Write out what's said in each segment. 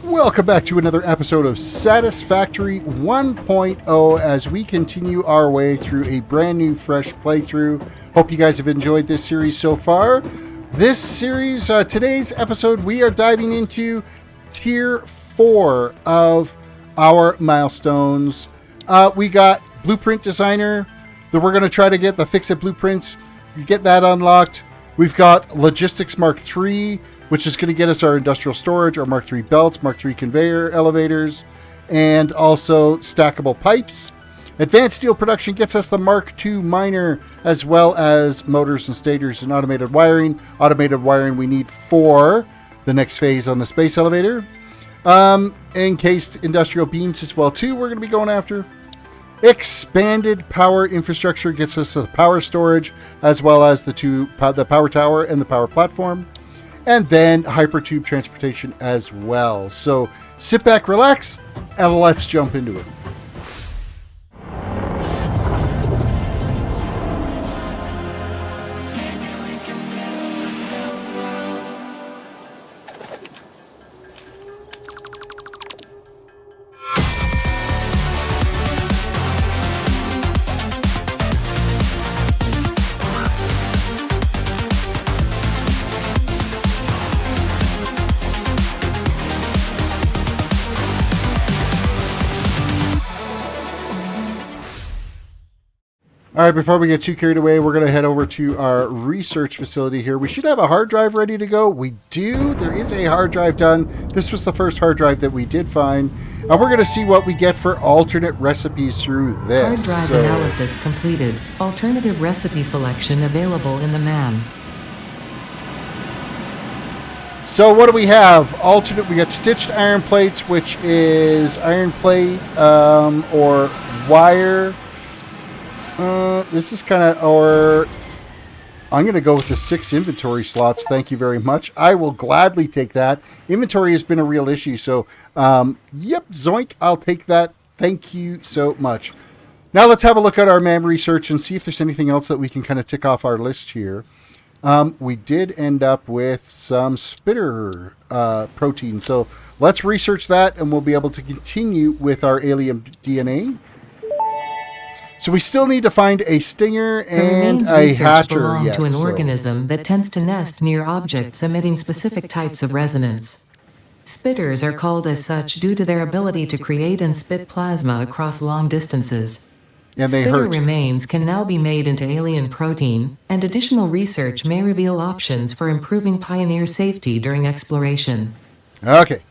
Welcome back to another episode of Satisfactory 1.0 as we continue our way through a brand new fresh playthrough. Hope you guys have enjoyed this series so far. This series, today's episode, we are diving into Tier 4 of our milestones. We got Blueprint Designer, that we're going to try to get the FICSIT Blueprints, get that unlocked. We've got Logistics Mark 3, which is going to get us our industrial storage, our Mark 3 belts, Mark 3 conveyor elevators, and also stackable pipes. Advanced Steel Production gets us the Mark 2 miner, as well as motors and stators and automated wiring. Automated wiring we need for the next phase on the space elevator. Encased industrial beams as well too we're going to be going after. Expanded power infrastructure gets us the power storage, as well as the power tower and the power platform. And then Hyper Tube transportation as well. So sit back, relax, and let's jump into it. All right, before we get too carried away, we're going to head over to our research facility here. We should have a hard drive ready to go. We do. There is a hard drive done. This was the first hard drive that we did find. And we're going to see what we get for alternate recipes through this. Hard drive analysis completed. Alternative recipe selection available in the MAM. So what do we have? We got stitched iron plates, which is iron plate or wire. This is kind of, or I'm going to go with the 6 inventory slots. Thank you very much. I will gladly take that. Inventory has been a real issue. So, yep, zoink, I'll take that. Thank you so much. Now let's have a look at our MAM research and see if there's anything else that we can kind of tick off our list here. We did end up with some spitter protein. So let's research that and we'll be able to continue with our alien DNA. So we still need to find a stinger and a hatcher. Belong to an organism that tends to nest near objects emitting specific types of resonance. Spitters are called as such due to their ability to create and spit plasma across long distances. And they Spitter hurt. remains can now be made into alien protein, and additional research may reveal options for improving Pioneer safety during exploration. Okay.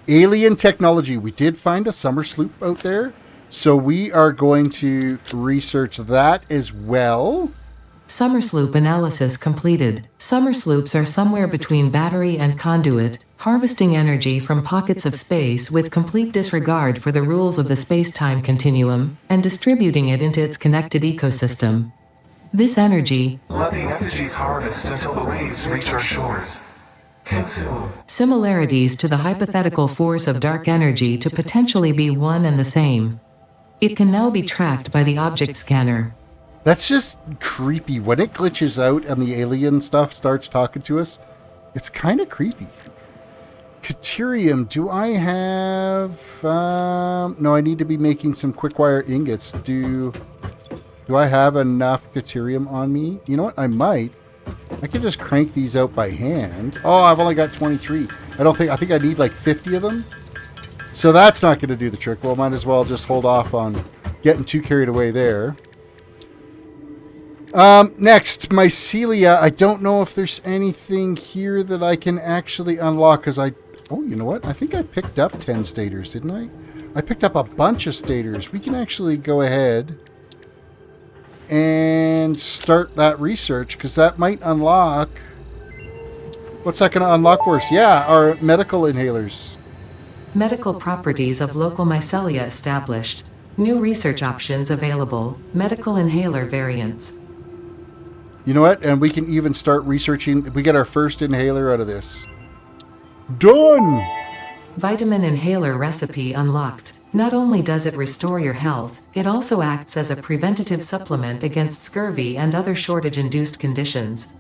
Alien technology. We did find a summer sloop out there. So we are going to research that as well. Summer sloop analysis completed. Summer sloops are somewhere between battery and conduit, harvesting energy from pockets of space with complete disregard for the rules of the space-time continuum, and distributing it into its connected ecosystem. This energy, let the effigies harvest until the waves reach our shores. Consume. Similarities to the hypothetical force of dark energy to potentially be one and the same. It can now be tracked by the object scanner. That's just creepy. When it glitches out and the alien stuff starts talking to us, it's kind of creepy. Caterium, do I have... no, I need to be making some quick wire ingots. Do I have enough caterium on me? You know what? I might. I could just crank these out by hand. Oh, I've only got 23. I think I need like 50 of them. So that's not going to do the trick. Well, might as well just hold off on getting too carried away there. Next, mycelia. I don't know if there's anything here that I can actually unlock because oh, you know what? I think I picked up 10 stators, didn't I? I picked up a bunch of stators. We can actually go ahead and start that research because that might unlock... What's that going to unlock for us? Yeah, our medical inhalers. Medical properties of local mycelia established. New research options available. Medical inhaler variants. You know what? And we can even start researching. We get our first inhaler out of this. Done! Vitamin inhaler recipe unlocked. Not only does it restore your health, it also acts as a preventative supplement against scurvy and other shortage-induced conditions.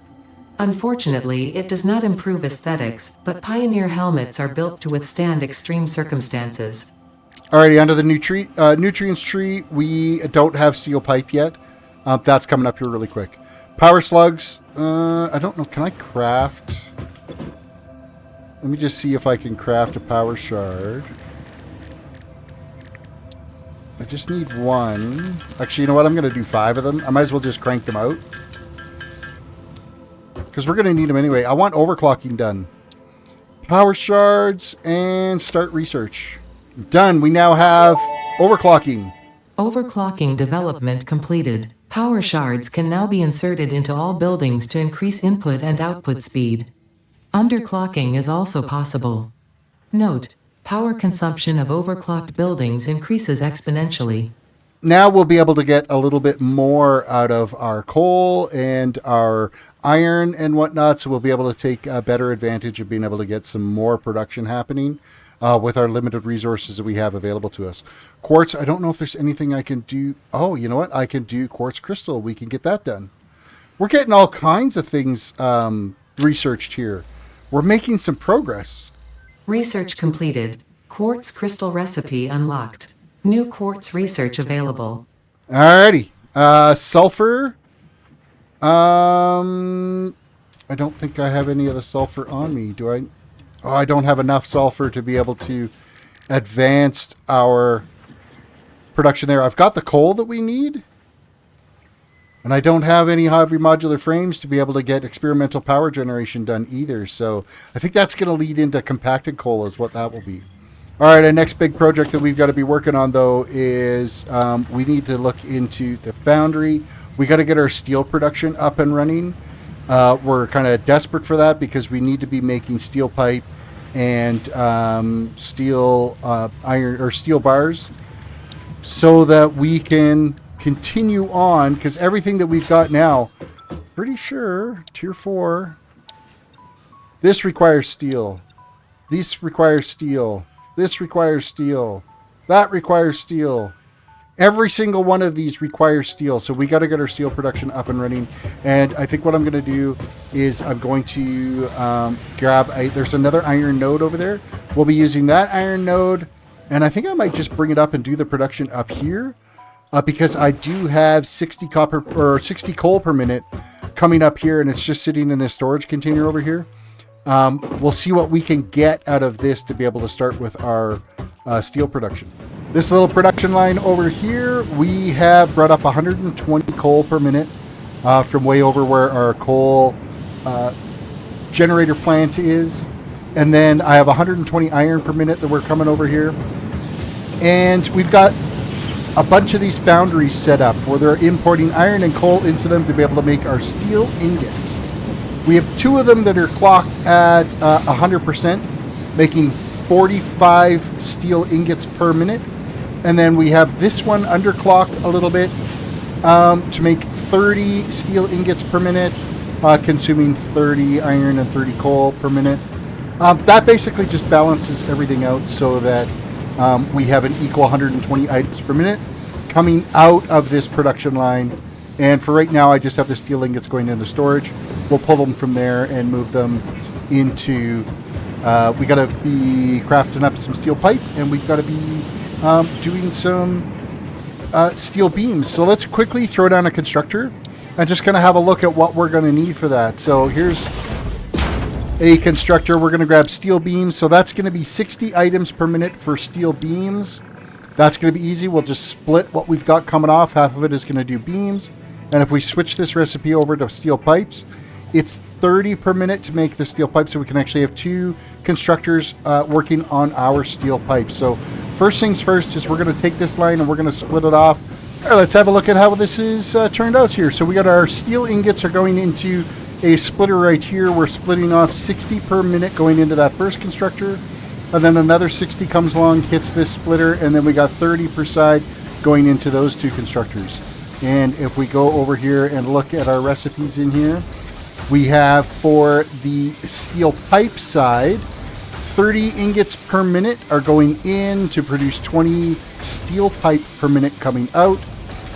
Unfortunately, it does not improve aesthetics, but Pioneer helmets are built to withstand extreme circumstances. Alrighty, under the nutrients tree, we don't have steel pipe yet. That's coming up here really quick. Power slugs, I don't know, can I craft? Let me just see if I can craft a power shard. I just need one. Actually, you know what? I'm going to do 5 of them. I might as well just crank them out. Because we're going to need them anyway. I want overclocking done. Power shards and start research. Done. We now have overclocking. Overclocking development completed. Power shards can now be inserted into all buildings to increase input and output speed. Underclocking is also possible. Note: power consumption of overclocked buildings increases exponentially. Now we'll be able to get a little bit more out of our coal and our iron and whatnot, so we'll be able to take a better advantage of being able to get some more production happening with our limited resources that we have available to us. Quartz, I don't know if there's anything I can do. Oh, you know what? I can do quartz crystal. We can get that done. We're getting all kinds of things researched here. We're making some progress. Research completed. Quartz crystal recipe unlocked. New quartz research available. Alrighty. Sulfur. I don't think I have any of the sulfur on me. Do I? Oh, I don't have enough sulfur to be able to advance our production there. I've got the coal that we need. And I don't have any heavy modular frames to be able to get experimental power generation done either. So I think that's going to lead into compacted coal is what that will be. All right, our next big project that we've got to be working on, though, is we need to look into the foundry. We got to get our steel production up and running. We're kind of desperate for that because we need to be making steel pipe and steel iron or steel bars so that we can continue on, because everything that we've got now, pretty sure tier 4, this requires steel, this requires steel, this requires steel, that requires steel. Every single one of these requires steel, so we got to get our steel production up and running. And I think what I'm going to do is I'm going to grab there's another iron node over there. We'll be using that iron node, and I think I might just bring it up and do the production up here. Because I do have 60 copper or 60 coal per minute coming up here, and it's just sitting in this storage container over here. We'll see what we can get out of this to be able to start with our steel production. This little production line over here, we have brought up 120 coal per minute from way over where our coal generator plant is. And then I have 120 iron per minute that we're coming over here. And we've got a bunch of these foundries set up where they're importing iron and coal into them to be able to make our steel ingots. We have 2 of them that are clocked at 100%, making 45 steel ingots per minute. And then we have this one underclocked a little bit to make 30 steel ingots per minute, consuming 30 iron and 30 coal per minute. That basically just balances everything out so that we have an equal 120 items per minute coming out of this production line. And for right now, I just have the steel ingots going into storage. We'll pull them from there and move them into... we got to be crafting up some steel pipe, and we've got to be doing some steel beams. So let's quickly throw down a constructor and just kind of have a look at what we're going to need for that. So here's a constructor. We're going to grab steel beams. So that's going to be 60 items per minute for steel beams. That's going to be easy. We'll just split what we've got coming off. Half of it is going to do beams. And if we switch this recipe over to steel pipes, it's 30 per minute to make the steel pipe. So we can actually have 2 constructors working on our steel pipes. So first things first is we're going to take this line and we're going to split it off. All right, let's have a look at how this is turned out here. So we got our steel ingots are going into a splitter right here. We're splitting off 60 per minute going into that first constructor, and then another 60 comes along, hits this splitter, and then we got 30 per side going into those 2 constructors. And if we go over here and look at our recipes in here, we have for the steel pipe side, 30 ingots per minute are going in to produce 20 steel pipe per minute coming out.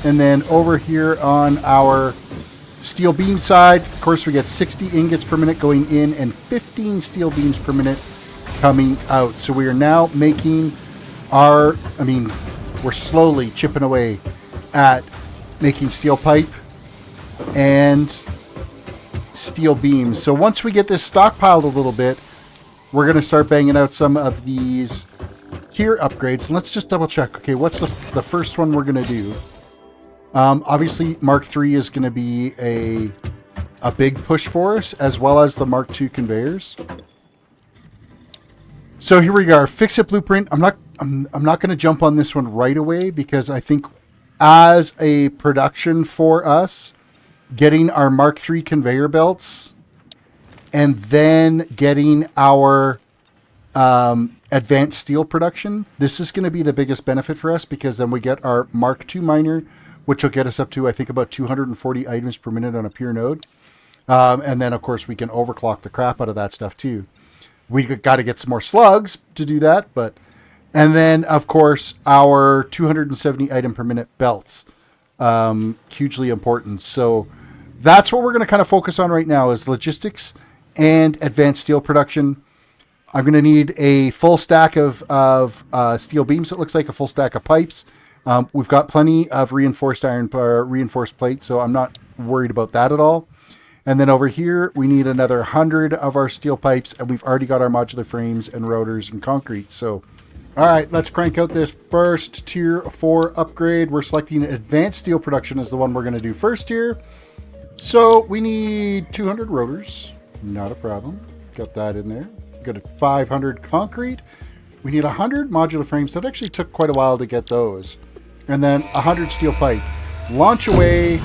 And then over here on our Steel beam side, of course, we get 60 ingots per minute going in and 15 steel beams per minute coming out. So we are now making we're slowly chipping away at making steel pipe and steel beams. So once we get this stockpiled a little bit, we're going to start banging out some of these tier upgrades. And let's just double check. Okay, what's the first one we're going to do? Obviously, Mark III is going to be a big push for us, as well as the Mark II conveyors. So here we are, FICSIT Blueprint. I'm not going to jump on this one right away, because I think as a production for us, getting our Mark III conveyor belts and then getting our advanced steel production, this is going to be the biggest benefit for us, because then we get our Mark II miner, which will get us up to, I think, about 240 items per minute on a pure node. And then, of course, we can overclock the crap out of that stuff, too. We got to get some more slugs to do that. And then, of course, our 270 item per minute belts. Hugely important. So that's what we're going to kind of focus on right now, is logistics and advanced steel production. I'm going to need a full stack of steel beams, it looks like, a full stack of pipes. We've got plenty of reinforced reinforced plate, so I'm not worried about that at all. And then over here, we need another 100 of our steel pipes, and we've already got our modular frames and rotors and concrete. So, all right, let's crank out this first Tier 4 upgrade. We're selecting advanced steel production as the one we're going to do first here. So we need 200 rotors. Not a problem. Got that in there. Got a 500 concrete. We need 100 modular frames. That actually took quite a while to get those. And then 100 steel pipe. Launch away.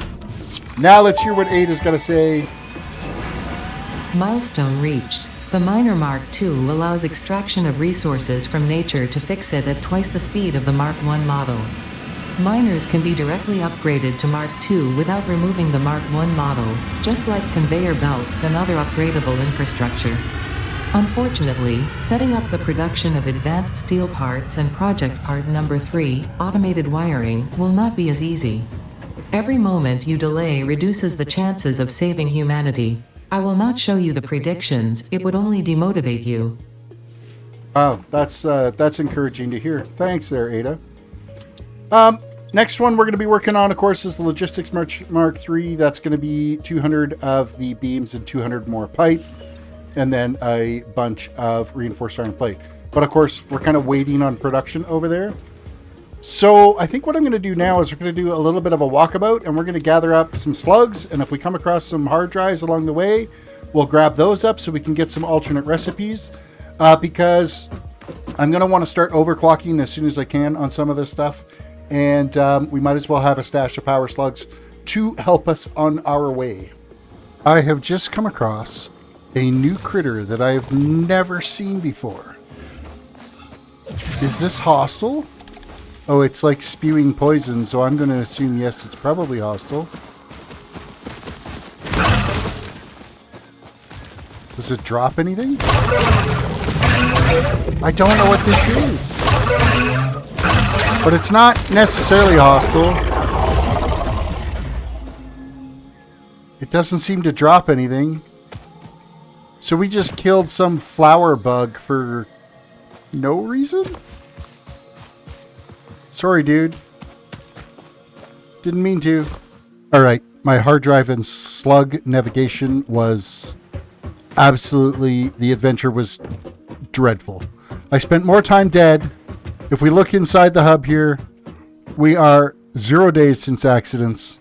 Now let's hear what Ada's got to say. Milestone reached. The Miner Mark II allows extraction of resources from nature to fix it at twice the speed of the Mark I model. Miners can be directly upgraded to Mark II without removing the Mark I model, just like conveyor belts and other upgradable infrastructure. Unfortunately, setting up the production of advanced steel parts and project part number 3, automated wiring, will not be as easy. Every moment you delay reduces the chances of saving humanity. I will not show you the predictions, it would only demotivate you. Oh, that's encouraging to hear. Thanks there, Ada. Next one we're going to be working on, of course, is the Logistics Mark III. That's going to be 200 of the beams and 200 more pipe, and then a bunch of reinforced iron plate. But of course, we're kind of waiting on production over there. So I think what I'm going to do now is we're going to do a little bit of a walkabout, and we're going to gather up some slugs, and if we come across some hard drives along the way, we'll grab those up so we can get some alternate recipes, because I'm going to want to start overclocking as soon as I can on some of this stuff, and we might as well have a stash of power slugs to help us on our way. I have just come across a new critter that I have never seen before. Is this hostile? Oh, it's like spewing poison, so I'm going to assume yes, it's probably hostile. Does it drop anything? I don't know what this is. But it's not necessarily hostile. It doesn't seem to drop anything. So we just killed some flower bug for no reason? Sorry, dude. Didn't mean to. Alright, my hard drive and slug navigation was absolutely... The adventure was dreadful. I spent more time dead. If we look inside the hub here, we are 0 days since accidents.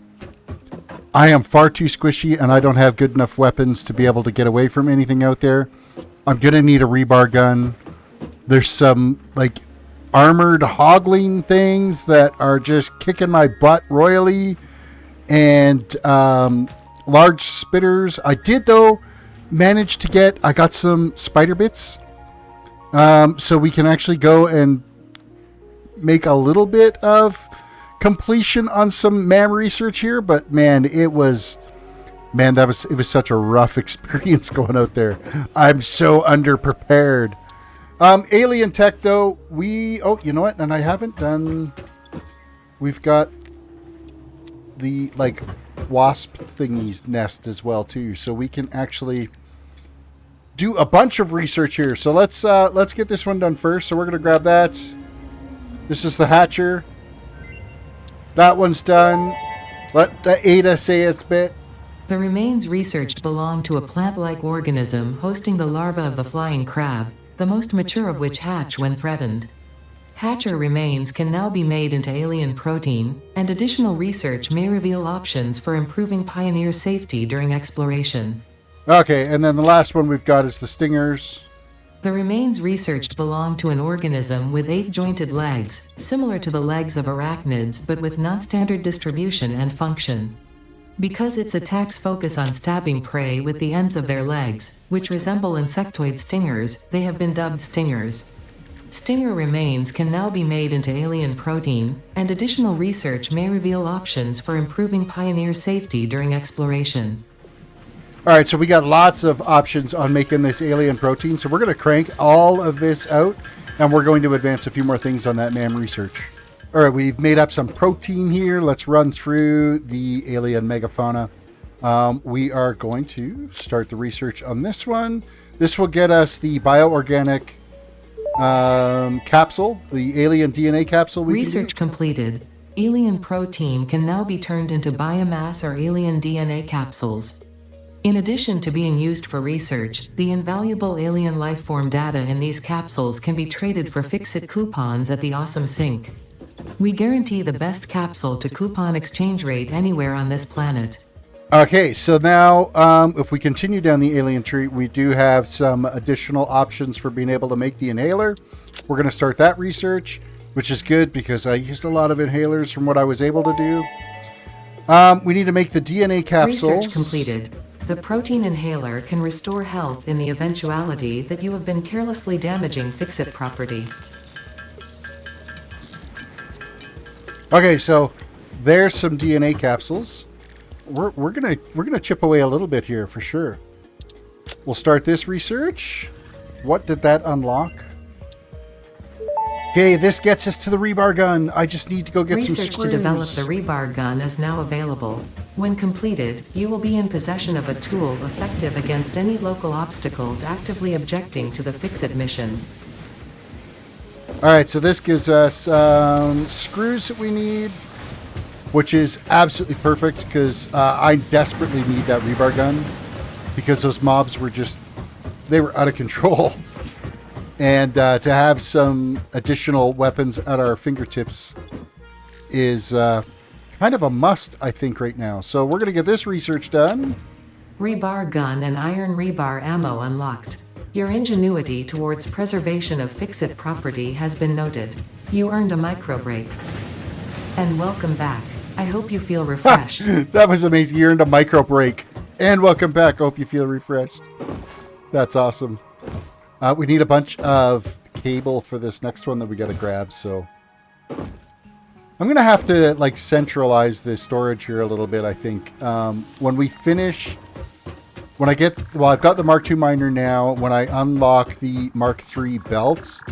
I am far too squishy, and I don't have good enough weapons to be able to get away from anything out there. I'm going to need a rebar gun. There's some, like, armored hoggling things that are just kicking my butt royally, and large spitters. I did, though, manage to get... I got some spider bits, so we can actually go and make a little bit of completion on some MAM research here, but man, it was such a rough experience going out there. I'm so underprepared. Alien tech, though, you know what? And I haven't done... We've got the, like, wasp thingies nest as well too, so we can actually do a bunch of research here. So let's get this one done first. So we're gonna grab that. This is the hatcher. That one's done. Let Ada say its bit. The remains researched belong to a plant-like organism hosting the larva of the flying crab, the most mature of which hatch when threatened. Hatcher remains can now be made into alien protein, and additional research may reveal options for improving Pioneer safety during exploration. Okay, and then the last one we've got is the stingers. The remains researched belong to an organism with 8 jointed legs, similar to the legs of arachnids but with non-standard distribution and function. Because its attacks focus on stabbing prey with the ends of their legs, which resemble insectoid stingers, they have been dubbed stingers. Stinger remains can now be made into alien protein, and additional research may reveal options for improving Pioneer safety during exploration. All right, so we got lots of options on making this alien protein. So we're going to crank all of this out, and we're going to advance a few more things on that MAM research. All right, we've made up some protein here. Let's run through the alien megafauna. We are going to start the research on this one. This will get us the bioorganic capsule, the alien DNA capsule. Research completed. Alien protein can now be turned into biomass or alien DNA capsules. In addition to being used for research, the invaluable alien lifeform data in these capsules can be traded for FICSIT coupons at the Awesome Sink. We guarantee the best capsule to coupon exchange rate anywhere on this planet. Okay, so now if we continue down the alien tree, we do have some additional options for being able to make the inhaler. We're going to start that research, which is good because I used a lot of inhalers from what I was able to do. We need to make the DNA capsules. Research completed. The protein inhaler can restore health in the eventuality that you have been carelessly damaging FICSIT property. Okay, so there's some DNA capsules. We're gonna chip away a little bit here for sure. We'll start this research. What did that unlock? Okay, this gets us to the rebar gun. I just need to go get some screws. Research to develop the rebar gun is now available. When completed, you will be in possession of a tool effective against any local obstacles actively objecting to the FICSIT mission. Alright, so this gives us screws that we need, which is absolutely perfect because I desperately need that rebar gun because those mobs were they were out of control. And to have some additional weapons at our fingertips is kind of a must, I think, right now. So we're going to get this research done. Rebar gun and iron rebar ammo unlocked. Your ingenuity towards preservation of FICSIT property has been noted. You earned a micro break. And welcome back. I hope you feel refreshed. That was amazing. You earned a micro break. And welcome back. Hope you feel refreshed. That's awesome. We need a bunch of cable for this next one that we got to grab, so I'm going to have to like centralize the storage here a little bit, I think. When we finish, I've got the Mark II miner now. When I unlock the Mark III belts,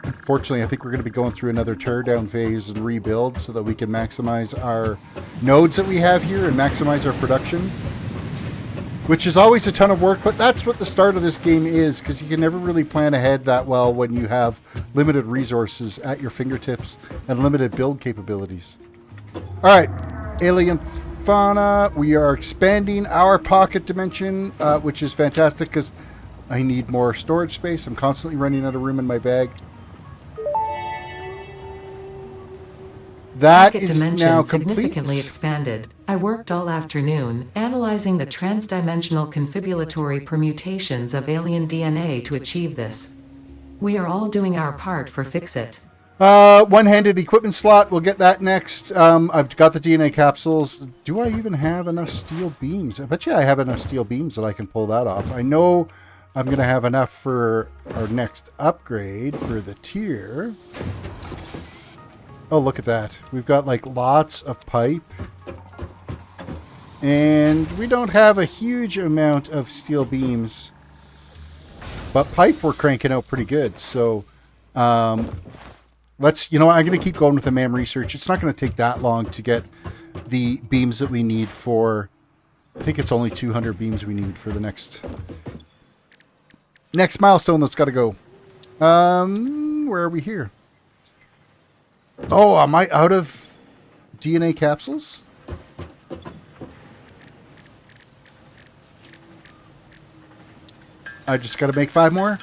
unfortunately, I think we're going to be going through another teardown phase and rebuild so that we can maximize our nodes that we have here and maximize our production. Which is always a ton of work, but that's what the start of this game is, because you can never really plan ahead that well when you have limited resources at your fingertips and limited build capabilities. Alright, alien fauna. We are expanding our pocket dimension, which is fantastic because I need more storage space. I'm constantly running out of room in my bag. That is now significantly complete. expanded. I worked all afternoon, analyzing the transdimensional confibulatory permutations of alien DNA to achieve this. We are all doing our part for FICSIT. One-handed equipment slot. We'll get that next. I've got the DNA capsules. Do I even have enough steel beams? I bet you I have enough steel beams that I can pull that off. I know I'm going to have enough for our next upgrade for the tier. Oh, look at that. We've got like lots of pipe. And we don't have a huge amount of steel beams. But pipe we're cranking out pretty good. So I'm going to keep going with the MAM research. It's not going to take that long to get the beams that we need for... I think it's only 200 beams we need for the next milestone that's got to go. Where are we here? Oh, am I out of DNA capsules? I just got to make 5 more?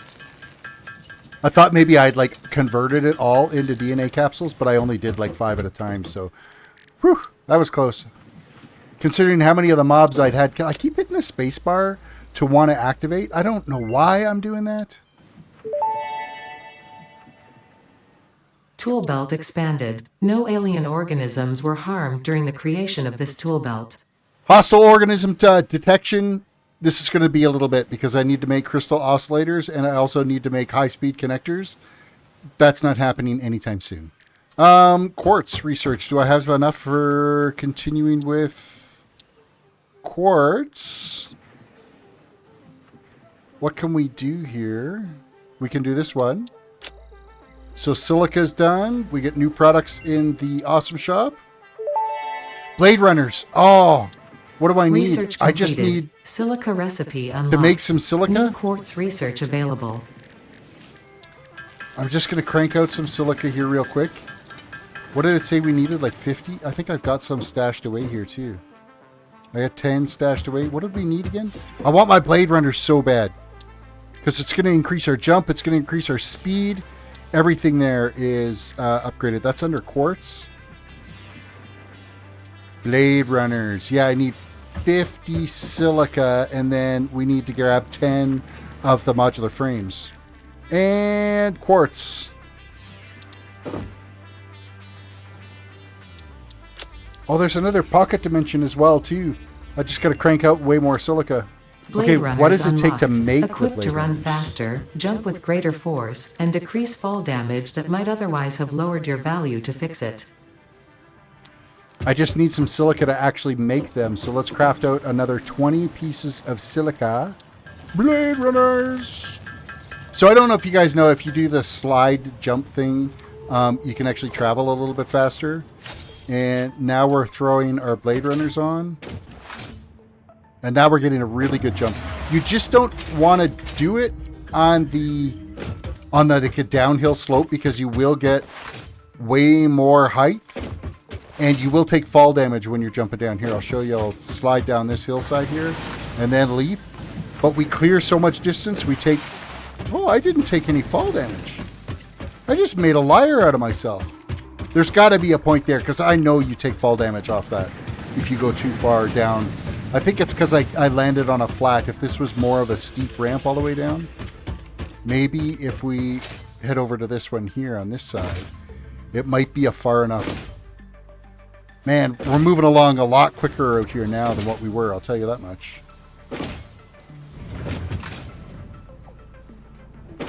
I thought maybe I'd like converted it all into DNA capsules, but I only did like 5 at a time, so whew, that was close. Considering how many of the mobs I'd had, I keep hitting the space bar to want to activate. I don't know why I'm doing that. Tool belt expanded. No alien organisms were harmed during the creation of this tool belt. Hostile organism detection. This is going to be a little bit because I need to make crystal oscillators and I also need to make high-speed connectors. That's not happening anytime soon. Quartz research. Do I have enough for continuing with quartz? What can we do here? We can do this one. So silica's done. We get new products in the awesome shop. Blade runners. Oh, what do I need? Research I just completed. need Silica recipe unlocked. to make some silica. New quartz research available. I'm just going to crank out some silica here real quick. What did it say we needed? Like 50? I think I've got some stashed away here too. I got 10 stashed away. What did we need again? I want my blade runners so bad. Because it's going to increase our jump. It's going to increase our speed. Everything there is upgraded. That's under quartz. Blade runners. Yeah, I need 50 silica. And then we need to grab 10 of the modular frames. And quartz. Oh, there's another pocket dimension as well, too. I just got to crank out way more silica. Blade okay, runners what does it take to unlocked. make the Equipped blade to run runners? faster, jump with greater force, and decrease fall damage that might otherwise have lowered your value to fix it. I just need some silica to actually make them. So let's craft out another 20 pieces of silica. Blade runners! So I don't know if you guys know, if you do the slide jump thing, you can actually travel a little bit faster. And now we're throwing our blade runners on. And now we're getting a really good jump. You just don't want to do it on the like a downhill slope because you will get way more height. And you will take fall damage when you're jumping down here. I'll show you. I'll slide down this hillside here and then leap. But we clear so much distance, we take... Oh, I didn't take any fall damage. I just made a liar out of myself. There's got to be a point there because I know you take fall damage off that if you go too far down. I think it's because I landed on a flat. If this was more of a steep ramp all the way down, maybe if we head over to this one here on this side, it might be a far enough... Man, we're moving along a lot quicker out here now than what we were, I'll tell you that much.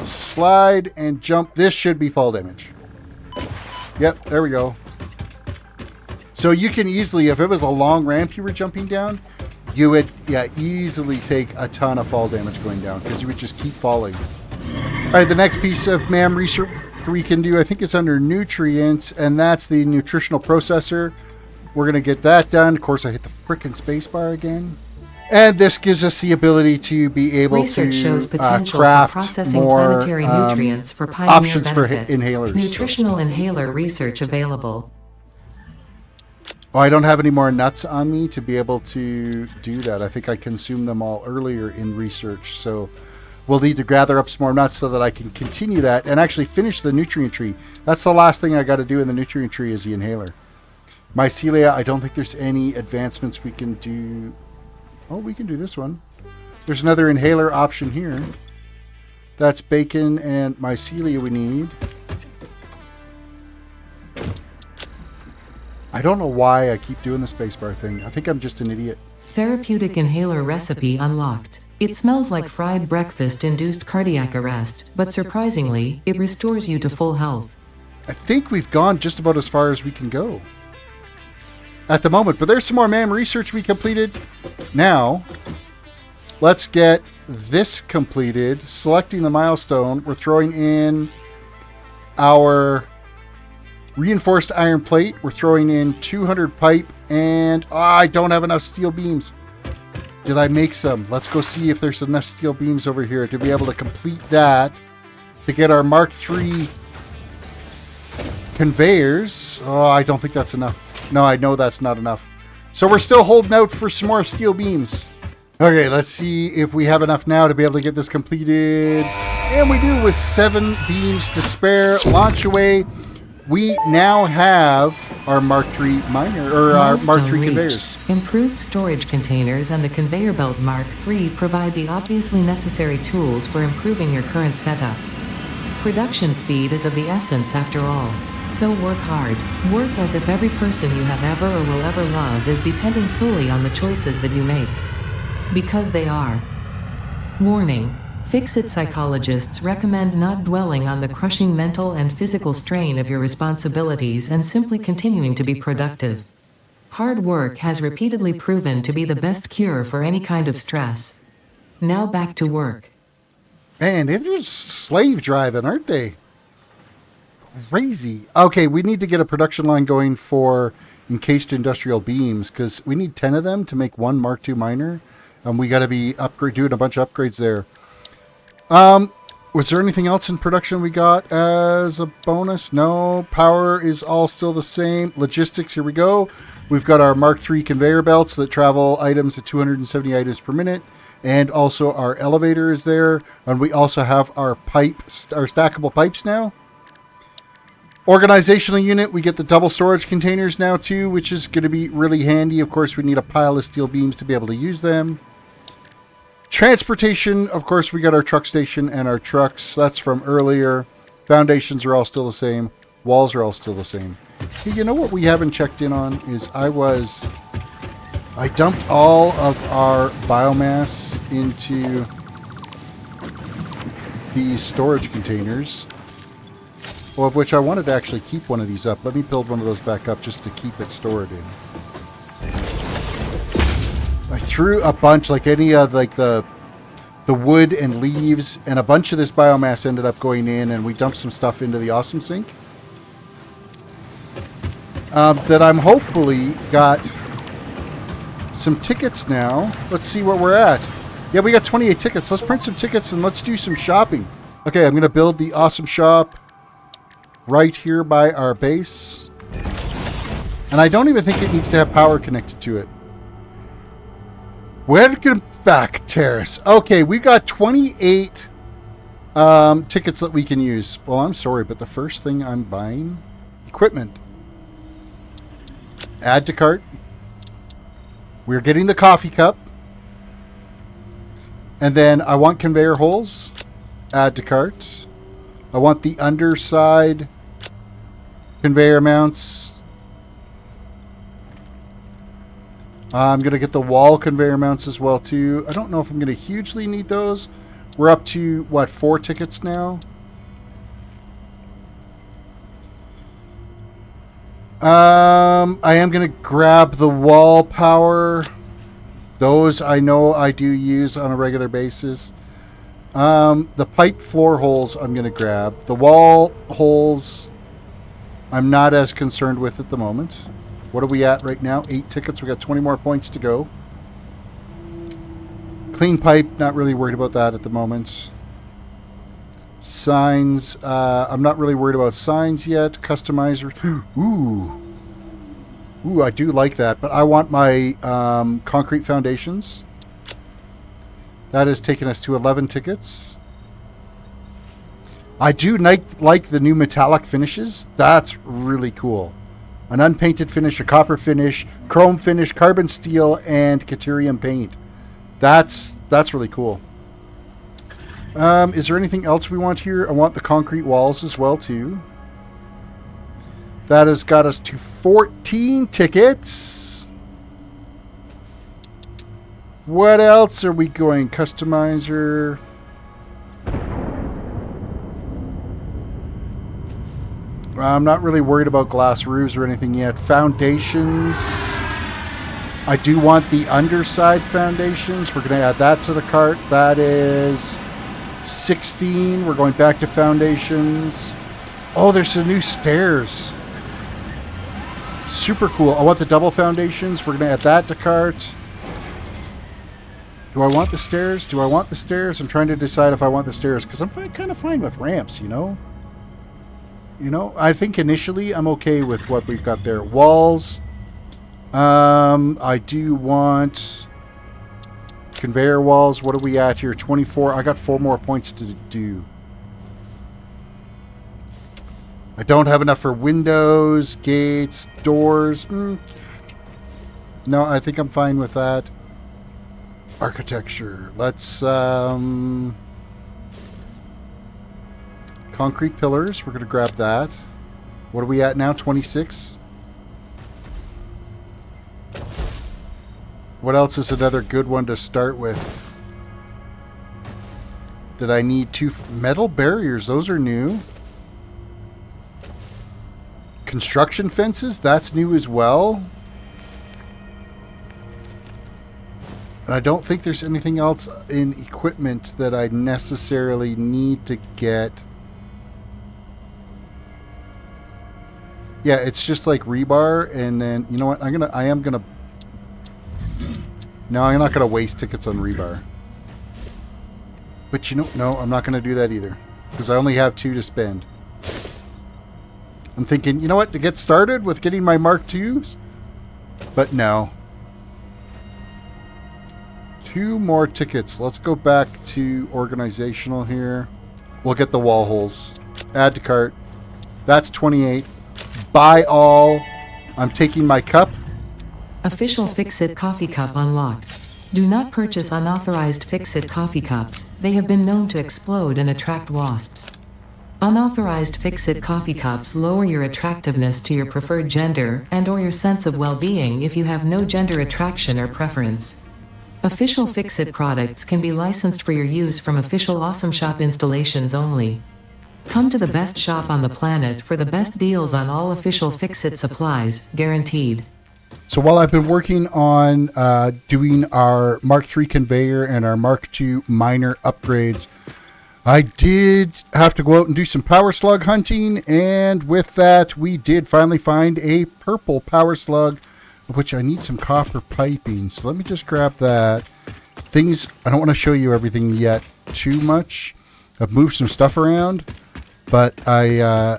Slide and jump. This should be fall damage. Yep, there we go. So you can easily, if it was a long ramp you were jumping down, you would easily take a ton of fall damage going down because you would just keep falling. All right, the next piece of MAM research we can do, I think, is under nutrients, and that's the nutritional processor. We're going to get that done. Of course, I hit the frickin' spacebar again. And this gives us the ability to be able Research shows to potential craft for processing more planetary nutrients for pioneer options benefit. for inhalers. Nutritional inhaler research available. Oh, I don't have any more nuts on me to be able to do that. I think I consumed them all earlier in research. So we'll need to gather up some more nuts so that I can continue that and actually finish the nutrient tree. That's the last thing I got to do in the nutrient tree is the inhaler. Mycelia, I don't think there's any advancements we can do. Oh, we can do this one. There's another inhaler option here. That's bacon and mycelia we need. I don't know why I keep doing the spacebar thing. I think I'm just an idiot. Therapeutic inhaler recipe unlocked. It smells like fried breakfast-induced cardiac arrest, but surprisingly, it restores you to full health. I think we've gone just about as far as we can go at the moment, but there's some more MAM research we completed. Now, let's get this completed. Selecting the milestone, we're throwing in our Reinforced iron plate. We're throwing in 200 pipe, and I don't have enough steel beams. Did I make some? Let's go see if there's enough steel beams over here to be able to complete that to get our Mark III conveyors. Oh, I don't think that's enough. No, I know that's not enough. So we're still holding out for some more steel beams. Okay, let's see if we have enough now to be able to get this completed. And we do, with 7 beams to spare. Launch away. We now have our Mark III miner, or our Mark III conveyors. Improved storage containers and the conveyor belt Mark III provide the obviously necessary tools for improving your current setup. Production speed is of the essence after all. So work hard. Work as if every person you have ever or will ever love is depending solely on the choices that you make. Because they are. Warning. FICSIT psychologists recommend not dwelling on the crushing mental and physical strain of your responsibilities and simply continuing to be productive. Hard work has repeatedly proven to be the best cure for any kind of stress. Now back to work. Man, they're just slave driving, aren't they? Crazy. Okay, we need to get a production line going for encased industrial beams because we need 10 of them to make one Mark II miner. And we got to be doing a bunch of upgrades there. Was there anything else in production we got as a bonus? No. Power is all still the same. Logistics, here we go. We've got our Mark III conveyor belts that travel items at 270 items per minute. And also our elevator is there. And we also have our stackable pipes now. Organizational unit, we get the double storage containers now too, which is going to be really handy. Of course, we need a pile of steel beams to be able to use them. Transportation, of course, we got our truck station and our trucks. That's from earlier. Foundations are all still the same. Walls are all still the same. Hey, you know what we haven't checked in on is I dumped all of our biomass into these storage containers. Well, of which I wanted to actually keep one of these up. Let me build one of those back up just to keep it stored in. I threw a bunch, like any of the wood and leaves, and a bunch of this biomass ended up going in, and we dumped some stuff into the awesome sink. That I'm hopefully got some tickets now. Let's see where we're at. Yeah, we got 28 tickets. Let's print some tickets and let's do some shopping. Okay, I'm going to build the awesome shop right here by our base. And I don't even think it needs to have power connected to it. Welcome back, Terris. Okay, we got 28 tickets that we can use. Well, I'm sorry, but the first thing I'm buying, equipment. Add to cart. We're getting the coffee cup. And then I want conveyor holes. Add to cart. I want the underside conveyor mounts. I'm going to get the wall conveyor mounts as well, too. I don't know if I'm going to hugely need those. We're up to, what, 4 tickets now? I am going to grab the wall power. Those I know I do use on a regular basis. The pipe floor holes I'm going to grab. The wall holes I'm not as concerned with at the moment. What are we at right now? 8 tickets. We got 20 more points to go. Clean pipe, not really worried about that at the moment. Signs, I'm not really worried about signs yet. Customizer. Ooh, I do like that. But I want my concrete foundations. That has taken us to 11 tickets. I do like the new metallic finishes. That's really cool. An unpainted finish, a copper finish, chrome finish, carbon steel, and Caterium paint. That's really cool. Is there anything else we want here? I want the concrete walls as well, too. That has got us to 14 tickets. What else are we going? Customizer. I'm not really worried about glass roofs or anything yet. Foundations. I do want the underside foundations. We're going to add that to the cart. That is 16. We're going back to foundations. Oh, there's some new stairs. Super cool. I want the double foundations. We're going to add that to cart. Do I want the stairs? Do I want the stairs? I'm trying to decide if I want the stairs because I'm kind of fine with ramps, you know? I think initially I'm okay with what we've got there. Walls. I do want conveyor walls. What are we at here? 24. I got 4 more points to do. I don't have enough for windows, gates, doors. No, I think I'm fine with that. Architecture. Let's, concrete pillars. We're going to grab that. What are we at now? 26? What else is another good one to start with? Did I need 2 metal barriers? Those are new. Construction fences, that's new as well. And I don't think there's anything else in equipment that I necessarily need to get. Yeah, it's just like rebar, and then you know what? I'm not gonna waste tickets on rebar. But no, I'm not gonna do that either because I only have 2 to spend. I'm thinking, you know what, to get started with getting my Mark IIs? But no. 2 more tickets. Let's go back to organizational here. We'll get the wall holes. Add to cart. That's 28. Buy all. I'm taking my cup. Official FICSIT coffee cup unlocked. Do not purchase unauthorized FICSIT coffee cups. They have been known to explode and attract wasps. Unauthorized FICSIT coffee cups lower your attractiveness to your preferred gender and/or your sense of well-being if you have no gender attraction or preference. Official FICSIT products can be licensed for your use from official Awesome Shop installations only. Come to the best shop on the planet for the best deals on all official FICSIT supplies, guaranteed. So while I've been working on doing our Mark III conveyor and our Mark II minor upgrades, I did have to go out and do some power slug hunting, and with that, we did finally find a purple power slug, of which I need some copper piping. So let me just grab that. I don't want to show you everything yet too much. I've moved some stuff around, but I'm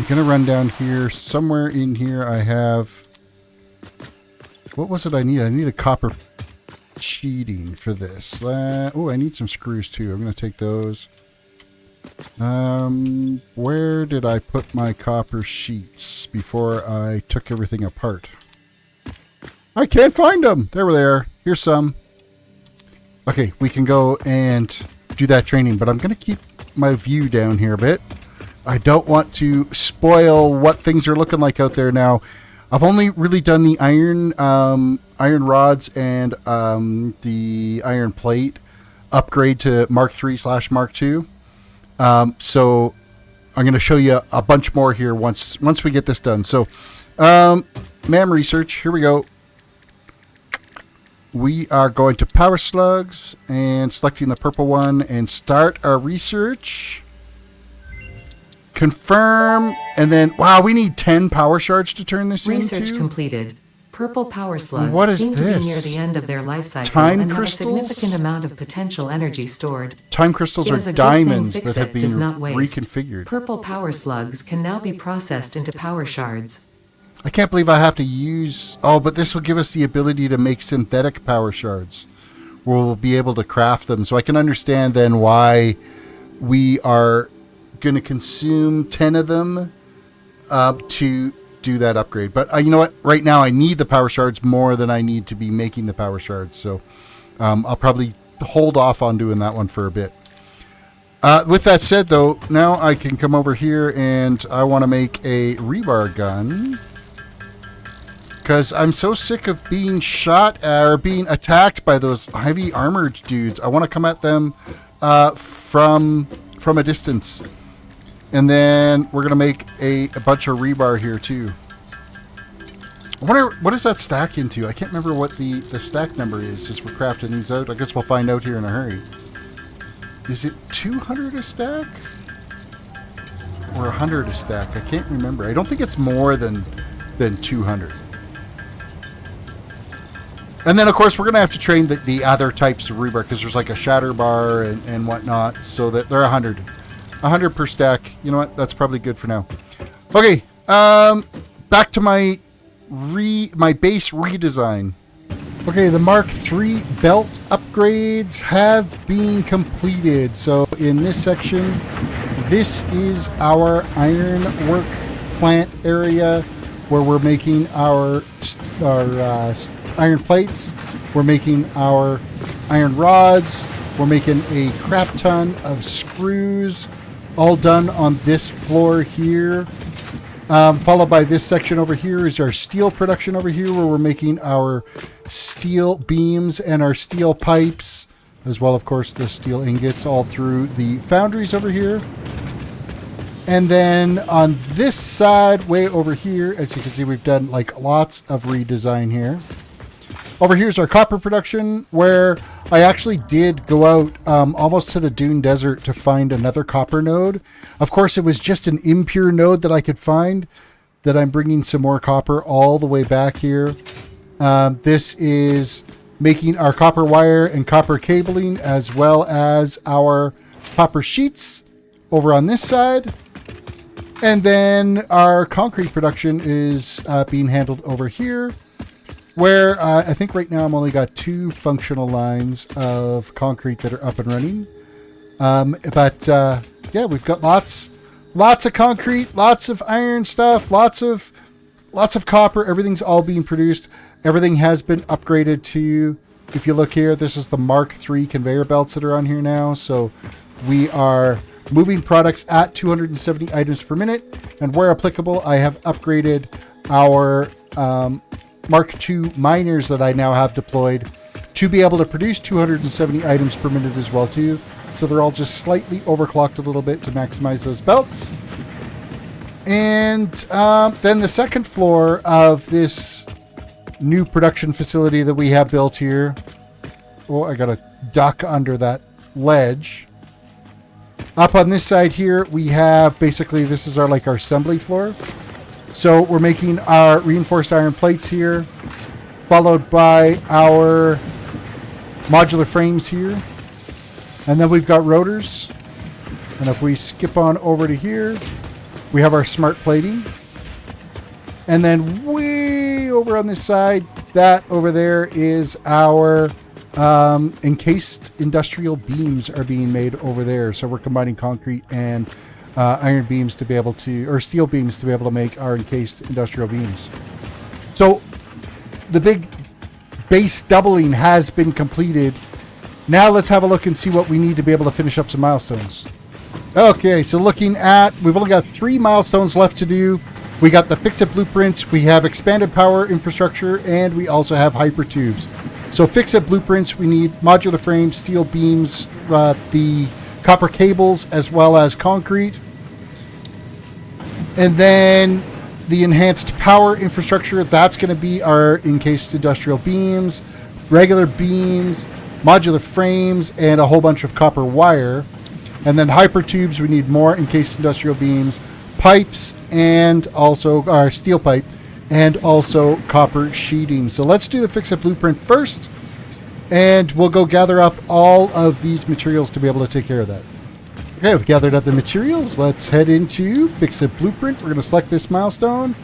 going to run down here. Somewhere in here I have... What was it I need? I need a copper sheeting for this. Oh, I need some screws too. I'm going to take those. Where did I put my copper sheets before I took everything apart? I can't find them. There they are. Here's some. Okay, we can go and do that training, but I'm going to keep my view down here a bit. I don't want to spoil what things are looking like out there now. I've only really done the iron rods and the iron plate upgrade to Mark III/Mark II. So I'm going to show you a bunch more here once we get this done. So MAM Research, here we go. We are going to Power Slugs and selecting the purple one and start our research. Confirm, and then, wow, we need 10 power shards to turn this into? Research completed. Purple power slugs What is seem to be this? near the end of their life cycle Time and crystals? have a significant amount of potential energy stored. Time crystals It are is a good diamonds thing that have FICSIT does been not waste. reconfigured. Purple power slugs can now be processed into power shards. I can't believe I have to use... Oh, but this will give us the ability to make synthetic power shards. We'll be able to craft them. So I can understand then why we are going to consume 10 of them to do that upgrade. But you know what? Right now I need the power shards more than I need to be making the power shards. So I'll probably hold off on doing that one for a bit. With that said, though, now I can come over here and I want to make a rebar gun. Because I'm so sick of being shot or being attacked by those heavy armored dudes. I want to come at them from a distance. And then we're going to make a bunch of rebar here too. I wonder, what does that stack into? I can't remember what the stack number is as we're crafting these out. I guess we'll find out here in a hurry. Is it 200 a stack? Or 100 a stack? I can't remember. I don't think it's more than than 200. And then, of course, we're going to have to train the other types of rebar, because there's like a shatter bar and whatnot, so that they're 100. 100 per stack. You know what? That's probably good for now. Okay, back to my base redesign. Okay, the Mark III belt upgrades have been completed. So in this section, this is our iron work plant area where we're making our iron plates, we're making our iron rods, we're making a crap ton of screws, all done on this floor here. Followed by this section over here is our steel production over here, where we're making our steel beams and our steel pipes, as well, of course, the steel ingots all through the foundries over here. And then on this side, way over here, as you can see, we've done like lots of redesign here. Over here is our copper production, where I actually did go out almost to the Dune Desert to find another copper node. Of course, it was just an impure node that I could find, that I'm bringing some more copper all the way back here. This is making our copper wire and copper cabling, as well as our copper sheets over on this side. And then our concrete production is being handled over here, where I think right now I'm only got 2 functional lines of concrete that are up and running. Yeah, we've got lots of concrete, lots of iron stuff, lots of copper. Everything's all being produced. Everything has been upgraded to, if you look here, this is the Mark III conveyor belts that are on here now. So we are moving products at 270 items per minute. And where applicable, I have upgraded our Mark II miners that I now have deployed to be able to produce 270 items per minute as well too. So they're all just slightly overclocked a little bit to maximize those belts. And then the second floor of this new production facility that we have built here. Oh, I got to duck under that ledge. Up on this side here, we have basically, this is our assembly floor. So we're making our reinforced iron plates here, followed by our modular frames here. And then we've got rotors. And if we skip on over to here, we have our smart plating. And then way over on this side, that over there is our encased industrial beams are being made over there. So we're combining concrete and iron beams to be able to, or steel beams to be able to make our encased industrial beams. So the big base doubling has been completed. Now let's have a look and see what we need to be able to finish up some milestones. Okay, so looking at, we've only got 3 milestones left to do. We got the FICSIT Blueprints, we have Expanded Power Infrastructure, and we also have Hyper Tubes. So FICSIT Blueprints, we need modular frames, steel beams, the copper cables, as well as concrete. And then the Enhanced Power Infrastructure, that's going to be our encased industrial beams, regular beams, modular frames, and a whole bunch of copper wire. And then Hyper Tubes, we need more encased industrial beams, pipes, and also our steel pipe, and also copper sheeting. So let's do the FICSIT Blueprint first, and we'll go gather up all of these materials to be able to take care of that. Okay, we've gathered up the materials. Let's head into FICSIT Blueprint. We're going to select this milestone.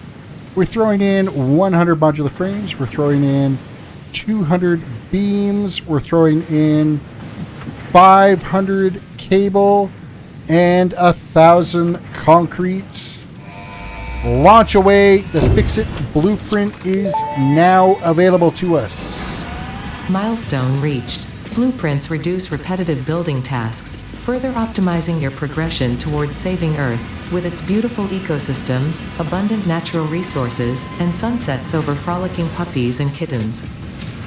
We're throwing in 100 modular frames. We're throwing in 200 beams. We're throwing in 500 cable and 1,000 concrete. Launch away. The FICSIT Blueprint is now available to us. Milestone reached. Blueprints reduce repetitive building tasks, further optimizing your progression towards saving Earth, with its beautiful ecosystems, abundant natural resources, and sunsets over frolicking puppies and kittens.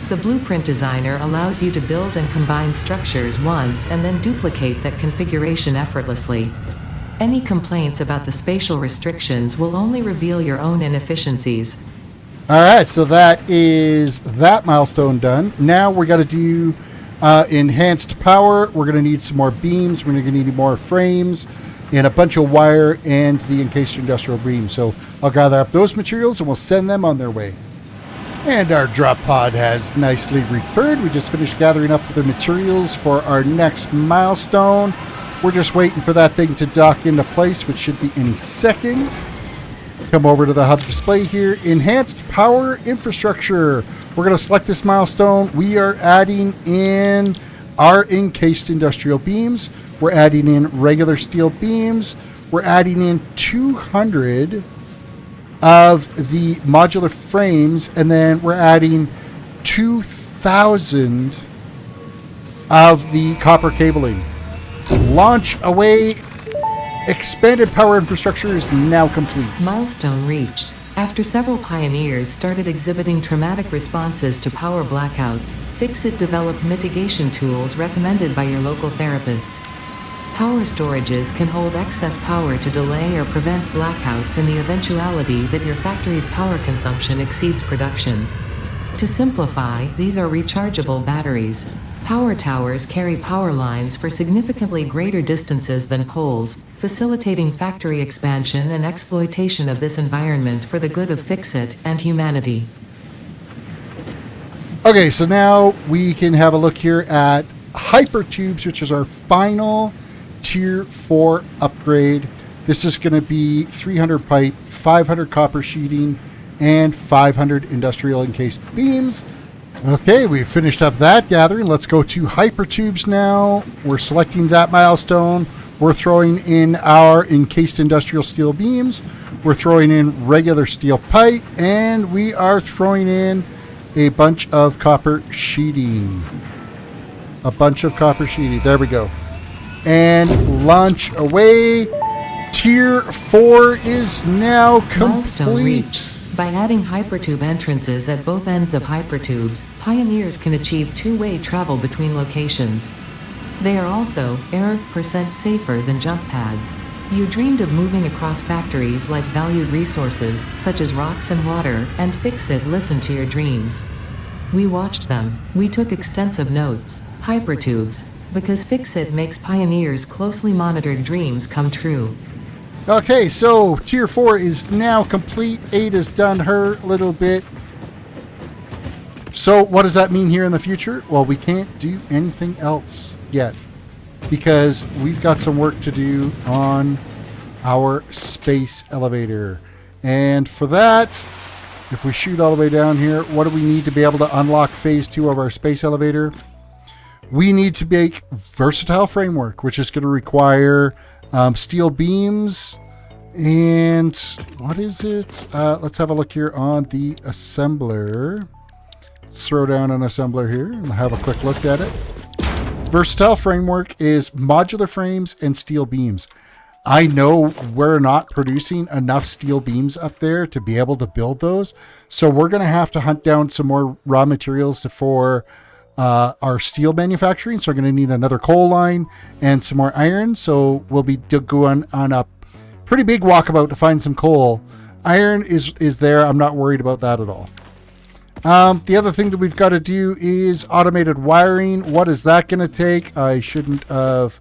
The Blueprint Designer allows you to build and combine structures once and then duplicate that configuration effortlessly. Any complaints about the spatial restrictions will only reveal your own inefficiencies. Alright, so that is that milestone done. Now we're going to do enhanced power. We're going to need some more beams. We're going to need more frames. and a bunch of wire and the encased industrial beam. So I'll gather up those materials and we'll send them on their way. And our drop pod has nicely returned. We just finished gathering up the materials for our next milestone. We're just waiting for that thing to dock into place, which should be any second. Come over to the hub display here. Enhanced Power Infrastructure. We're going to select this milestone. We are adding in our encased industrial beams. We're adding in regular steel beams. We're adding in 200 of the modular frames, and then we're adding 2,000 of the copper cabling. Launch away. Expanded power infrastructure is now complete. Milestone reached. After several pioneers started exhibiting traumatic responses to power blackouts, FICSIT developed mitigation tools recommended by your local therapist. Power storages can hold excess power to delay or prevent blackouts in the eventuality that your factory's power consumption exceeds production. To simplify, these are rechargeable batteries. Power towers carry power lines for significantly greater distances than poles, facilitating factory expansion and exploitation of this environment for the good of FICSIT and humanity. Okay, so now we can have a look here at Hyper Tubes, which is our final Tier 4 upgrade. This is going to be 300 pipe, 500 copper sheeting, and 500 industrial encased beams. Okay, we've finished up that gathering. Let's go to Hyper Tubes now. We're selecting that milestone. We're throwing in our encased industrial steel beams. We're throwing in regular steel pipe, and we are throwing in a bunch of copper sheeting. There we go. And launch away. Tier 4 is now complete. By adding hypertube entrances at both ends of hypertubes, pioneers can achieve two-way travel between locations. They are also % safer than jump pads. You dreamed of moving across factories like valued resources, such as rocks and water, and FICSIT listened to your dreams. We watched them. We took extensive notes. Hypertubes. Because FICSIT makes pioneers' closely monitored dreams come true. Okay, so Tier 4 is now complete. Ada's done her little bit. So what does that mean here in the future? Well, we can't do anything else yet because we've got some work to do on our space elevator. And for that, if we shoot all the way down here, what do we need to be able to unlock phase 2 of our space elevator? We need to make versatile framework, which is going to require steel beams, and what is it? Let's have a look here on the assembler. Let's throw down an assembler here and have a quick look at it. Versatile framework is modular frames and steel beams. I know we're not producing enough steel beams up there to be able to build those, so we're going to have to hunt down some more raw materials for our steel manufacturing. So we're going to need another coal line and some more iron. So we'll be going on a pretty big walkabout to find some coal. Iron is there. I'm not worried about that at all. The other thing that we've got to do is automated wiring. What is that going to take? I shouldn't have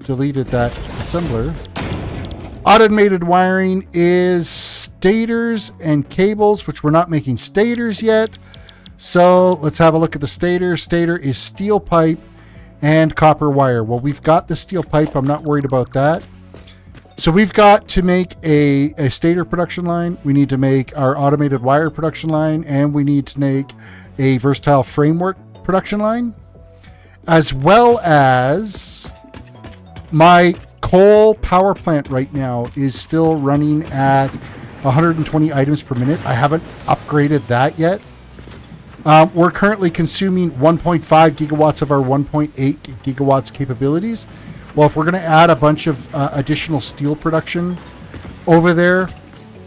deleted that assembler. Automated wiring is stators and cables, which we're not making stators yet. So let's have a look at the stator. Stator is steel pipe and copper wire. Well, we've got the steel pipe. I'm not worried about that. So we've got to make a stator production line. We need to make our automated wire production line, and we need to make a versatile framework production line, as well as my coal power plant right now is still running at 120 items per minute. I haven't upgraded that yet. We're currently consuming 1.5 gigawatts of our 1.8 gigawatts capabilities. Well, if we're going to add a bunch of additional steel production over there,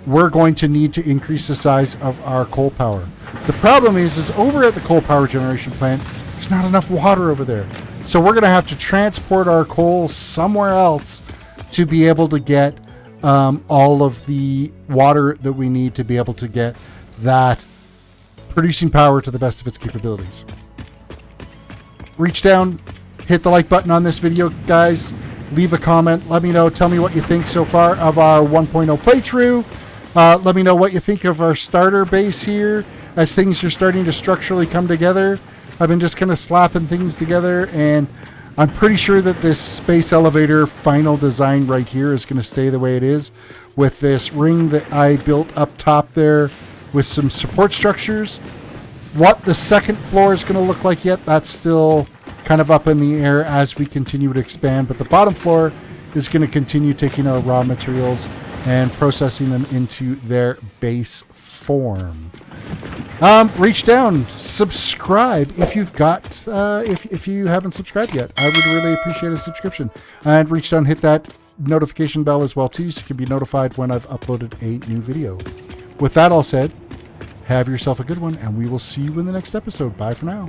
we're going to need to increase the size of our coal power. The problem is over at the coal power generation plant, there's not enough water over there. So we're going to have to transport our coal somewhere else to be able to get all of the water that we need to be able to get that producing power to the best of its capabilities. Reach down, hit the like button on this video, guys. leave a comment. Let me know. Tell me what you think so far of our 1.0 playthrough. Let me know what you think of our starter base here as things are starting to structurally come together. I've been just kind of slapping things together, and I'm pretty sure that this space elevator final design right here is going to stay the way it is, with this ring that I built up top there with some support structures. What the second floor is going to look like yet, that's still kind of up in the air as we continue to expand. But the bottom floor is going to continue taking our raw materials and processing them into their base form. Reach down, subscribe if you've got, if you haven't subscribed yet. I would really appreciate a subscription. And reach down, hit that notification bell as well too, so you can be notified when I've uploaded a new video. With that all said, have yourself a good one, and we will see you in the next episode. Bye for now.